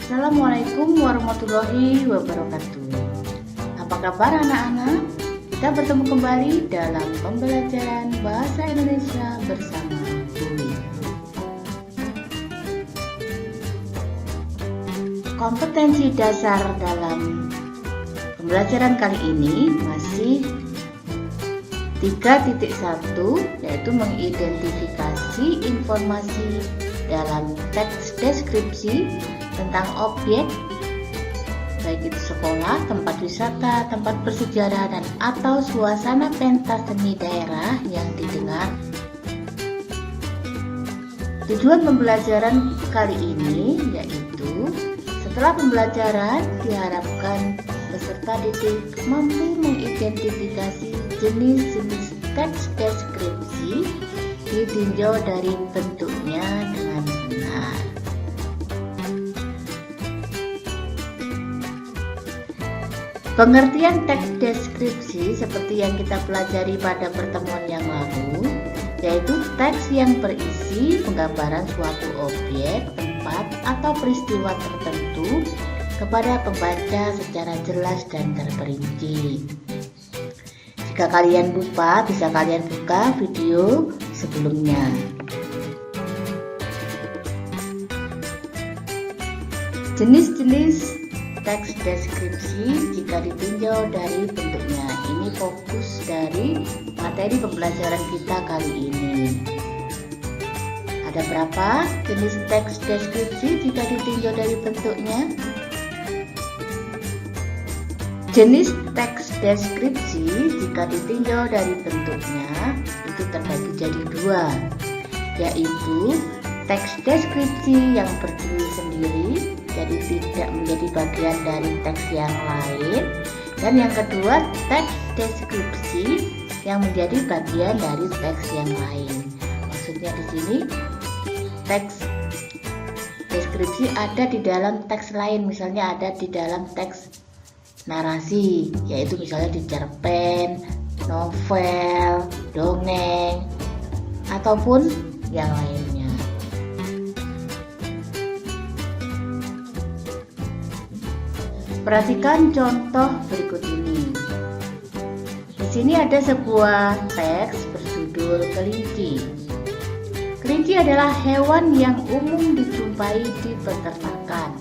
Assalamualaikum warahmatullahi wabarakatuh. Apa kabar anak-anak? Kita bertemu kembali dalam pembelajaran bahasa Indonesia bersama Bumi. Kompetensi dasar dalam pembelajaran kali ini masih 3.1, yaitu mengidentifikasi informasi dalam teks deskripsi tentang objek, baik itu sekolah, tempat wisata, tempat bersejarah, dan atau suasana pentas seni daerah yang didengar. Tujuan pembelajaran kali ini yaitu setelah pembelajaran diharapkan peserta didik mampu mengidentifikasi jenis-jenis teks deskripsi ditinjau dari bentuknya dengan benar. Pengertian teks deskripsi seperti yang kita pelajari pada pertemuan yang lalu, yaitu teks yang berisi penggambaran suatu objek, tempat, atau peristiwa tertentu kepada pembaca secara jelas dan terperinci. Jika kalian lupa, bisa kalian buka video sebelumnya. Jenis-jenis teks deskripsi jika ditinjau dari bentuknya. Ini fokus dari materi pembelajaran kita kali ini. Ada berapa jenis teks deskripsi jika ditinjau dari bentuknya? Jenis teks deskripsi jika ditinjau dari bentuknya itu terbagi jadi dua, yaitu teks deskripsi yang berdiri sendiri, jadi tidak menjadi bagian dari teks yang lain, dan yang kedua teks deskripsi yang menjadi bagian dari teks yang lain. Maksudnya di sini teks deskripsi ada di dalam teks lain, misalnya ada di dalam teks narasi, yaitu misalnya di cerpen, novel, dongeng, ataupun yang lainnya. Perhatikan contoh berikut ini. Di sini ada sebuah teks berjudul kelinci. Kelinci adalah hewan yang umum dijumpai di peternakan.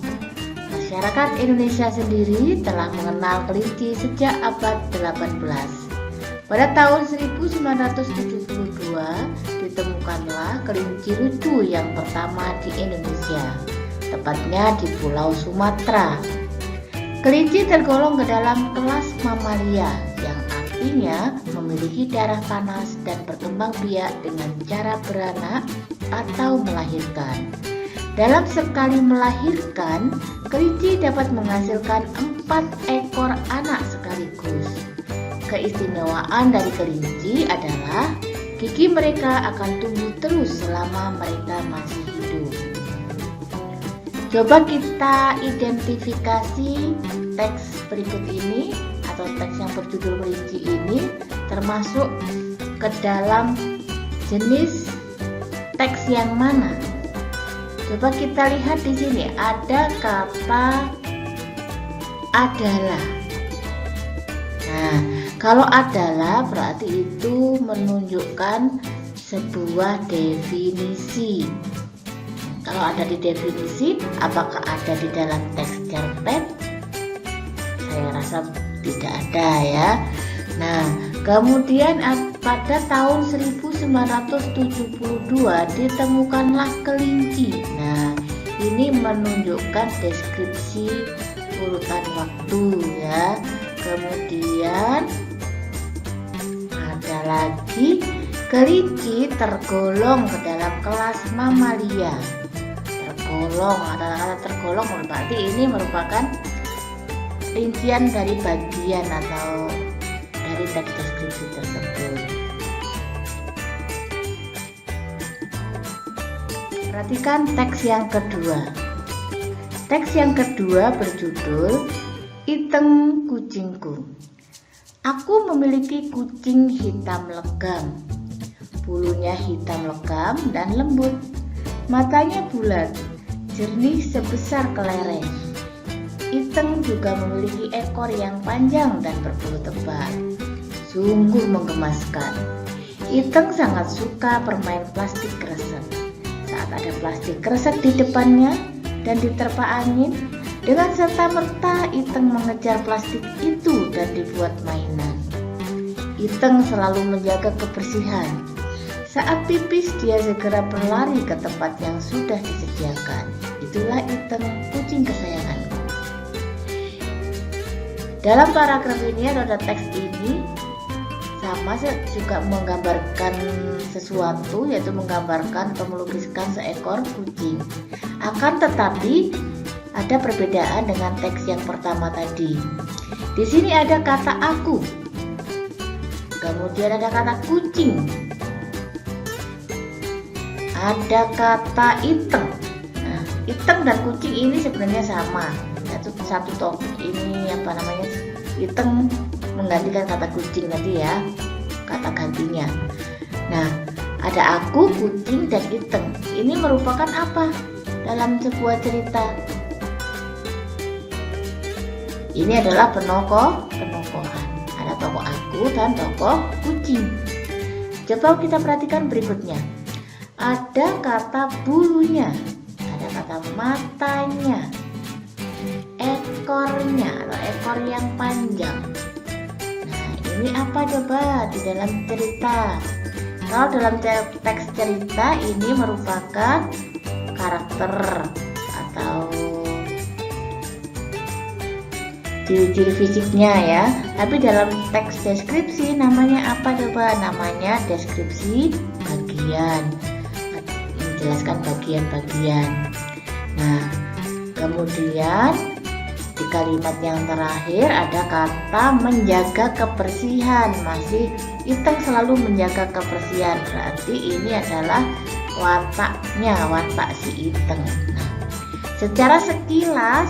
Masyarakat Indonesia sendiri telah mengenal kelinci sejak abad 18. Pada tahun 1972 ditemukanlah kelinci lucu yang pertama di Indonesia, tepatnya di Pulau Sumatera. Kelinci tergolong ke dalam kelas mamalia, yang artinya memiliki darah panas dan berkembang biak dengan cara beranak atau melahirkan. Dalam sekali melahirkan, kelinci dapat menghasilkan 4 ekor anak sekaligus. Keistimewaan dari kelinci adalah gigi mereka akan tumbuh terus selama mereka masih hidup. Coba kita identifikasi teks berikut ini atau teks yang berjudul kelinci ini termasuk ke dalam jenis teks yang mana? Coba kita lihat di sini ada kata adalah. Nah, kalau adalah berarti itu menunjukkan sebuah definisi. Kalau ada di definisi, apakah ada di dalam teks cerpen? Saya rasa tidak ada ya. Nah, kemudian pada tahun 1972 ditemukanlah kelinci. Nah, ini menunjukkan deskripsi urutan waktu ya. Kemudian ada lagi kelinci tergolong ke dalam kelas mamalia. Tergolong, kata-kata tergolong berarti ini merupakan rincian dari bagian atau dari teks deskripsi tersebut. Perhatikan teks yang kedua. Teks yang kedua berjudul Iteng Kucingku. Aku memiliki kucing hitam legam. Bulunya hitam legam dan lembut. Matanya bulat. jernih sebesar kelereng. Iteng juga memiliki ekor yang panjang dan berbulu tebal. Sungguh menggemaskan. Iteng sangat suka bermain plastik kresek. Saat ada plastik kresek di depannya dan diterpa angin, dengan serta-merta Iteng mengejar plastik itu dan dibuat mainan. Iteng selalu menjaga kebersihan. Saat pipis, dia segera berlari ke tempat yang sudah disediakan. Itulah Iteng, kucing kesayanganku. Dalam paragraf ini ada teks ini sama juga menggambarkan sesuatu, yaitu menggambarkan atau melukiskan seekor kucing. Akan tetapi ada perbedaan dengan teks yang pertama tadi. Di sini ada kata aku, kemudian ada kata kucing, ada kata Iteng. Nah, Iteng dan kucing ini sebenarnya sama. Satu topik ini Iteng menggantikan kata kucing tadi ya, kata gantinya. Nah, ada aku, kucing, dan Iteng. Ini merupakan apa dalam sebuah cerita? Ini adalah penokohan. Ada tokoh aku dan tokoh kucing. Coba kita perhatikan berikutnya. Ada kata bulunya, ada kata matanya, ekornya atau ekor yang panjang. Nah, ini apa coba di dalam cerita? Kalau dalam teks cerita ini merupakan karakter atau ciri-ciri fisiknya ya. Tapi dalam teks deskripsi namanya apa coba? Namanya deskripsi bagian, menjelaskan bagian-bagian. Nah, kemudian di kalimat yang terakhir ada kata menjaga kebersihan. Masih Iteng selalu menjaga kebersihan, berarti ini adalah wataknya, watak si Iteng. Nah, secara sekilas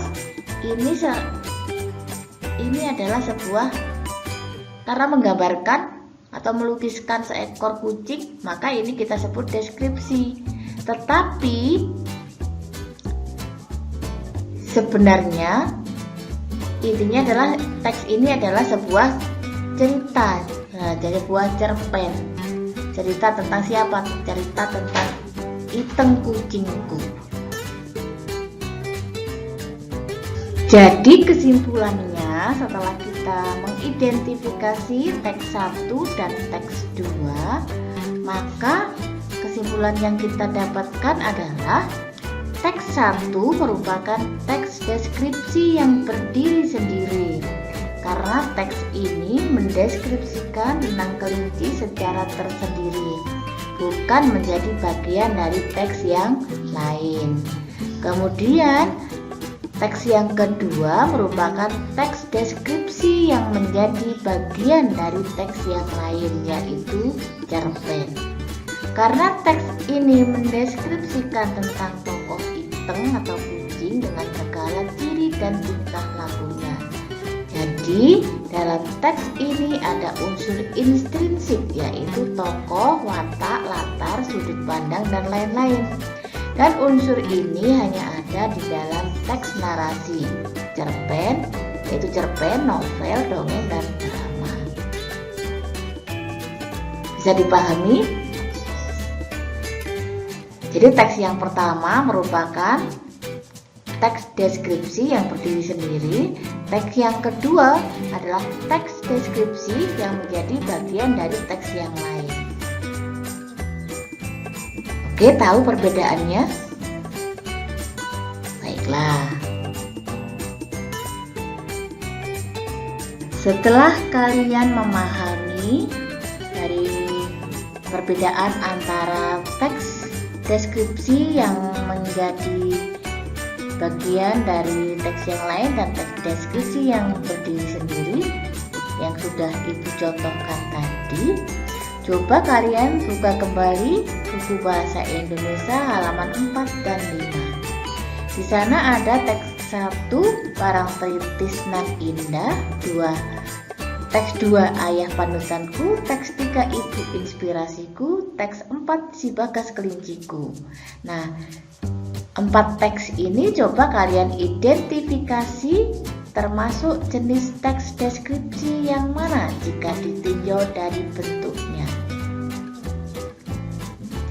ini adalah sebuah, karena menggambarkan atau melukiskan seekor kucing, maka ini kita sebut deskripsi. Tetapi sebenarnya intinya adalah teks ini adalah sebuah cerita, jadi sebuah cerpen. Cerita tentang siapa? Cerita tentang Iteng kucingku. Jadi kesimpulannya, setelah kita mengidentifikasi teks 1 dan teks 2, maka kesimpulan yang kita dapatkan adalah teks 1 merupakan teks deskripsi yang berdiri sendiri, karena teks ini mendeskripsikan tentang kelinci secara tersendiri, bukan menjadi bagian dari teks yang lain. Kemudian teks yang kedua merupakan teks deskripsi yang menjadi bagian dari teks yang lain, yaitu cerpen. Karena teks ini mendeskripsikan tentang tokoh Iteng atau kucing dengan segala ciri dan tingkah lakunya. Jadi dalam teks ini ada unsur intrinsik, yaitu tokoh, watak, latar, sudut pandang, dan lain-lain. Dan unsur ini hanya ada di dalam teks narasi, cerpen, yaitu cerpen, novel, dongeng, dan drama. Bisa dipahami? Jadi teks yang pertama merupakan teks deskripsi yang berdiri sendiri. Teks yang kedua adalah teks deskripsi yang menjadi bagian dari teks yang lain. Oke, tahu perbedaannya? Baiklah. Setelah kalian memahami dari perbedaan antara teks deskripsi yang menjadi bagian dari teks yang lain dan teks deskripsi yang berdiri sendiri yang sudah Ibu contohkan tadi, coba kalian buka kembali buku bahasa Indonesia halaman 4 dan 5. Di sana ada teks 1 Parang Tritis Nan Indah, 2 teks 2 Ayah Panutanku, teks 3 Ibu Inspirasiku, teks 4 Si Bagas Kelinciku. Nah, 4 4 teks ini coba kalian identifikasi termasuk jenis teks deskripsi yang mana jika ditinjau dari bentuknya.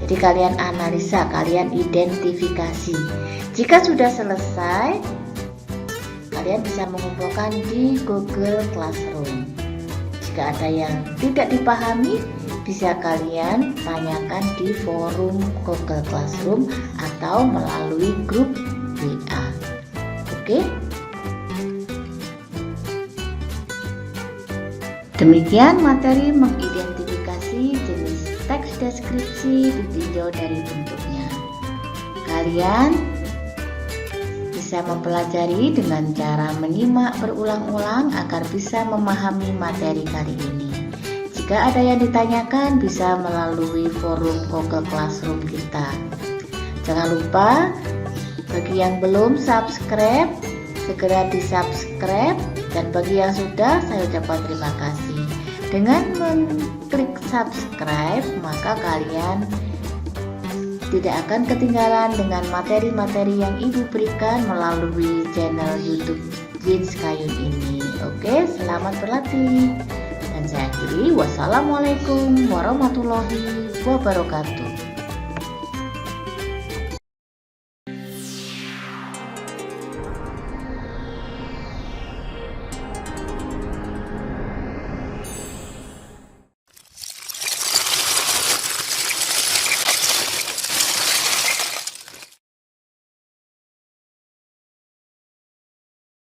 Jadi kalian analisa, kalian identifikasi. Jika sudah selesai, kalian bisa mengumpulkan di Google Classroom. Jika ada yang tidak dipahami, bisa kalian tanyakan di forum Google Classroom atau melalui grup WA. Oke? Demikian materi mengidentifikasi jenis teks deskripsi ditinjau dari bentuknya. Kalian bisa mempelajari dengan cara menyimak berulang-ulang agar bisa memahami materi kali ini. Jika ada yang ditanyakan, bisa melalui forum Google Classroom kita. Jangan lupa, bagi yang belum subscribe, segera di-subscribe, dan bagi yang sudah, saya ucapkan terima kasih. Dengan mengklik subscribe, maka kalian tidak akan ketinggalan dengan materi-materi yang Ibu berikan melalui channel YouTube Wins Kayun ini. Oke, selamat berlatih. Dan saya akhiri, wassalamualaikum warahmatullahi wabarakatuh.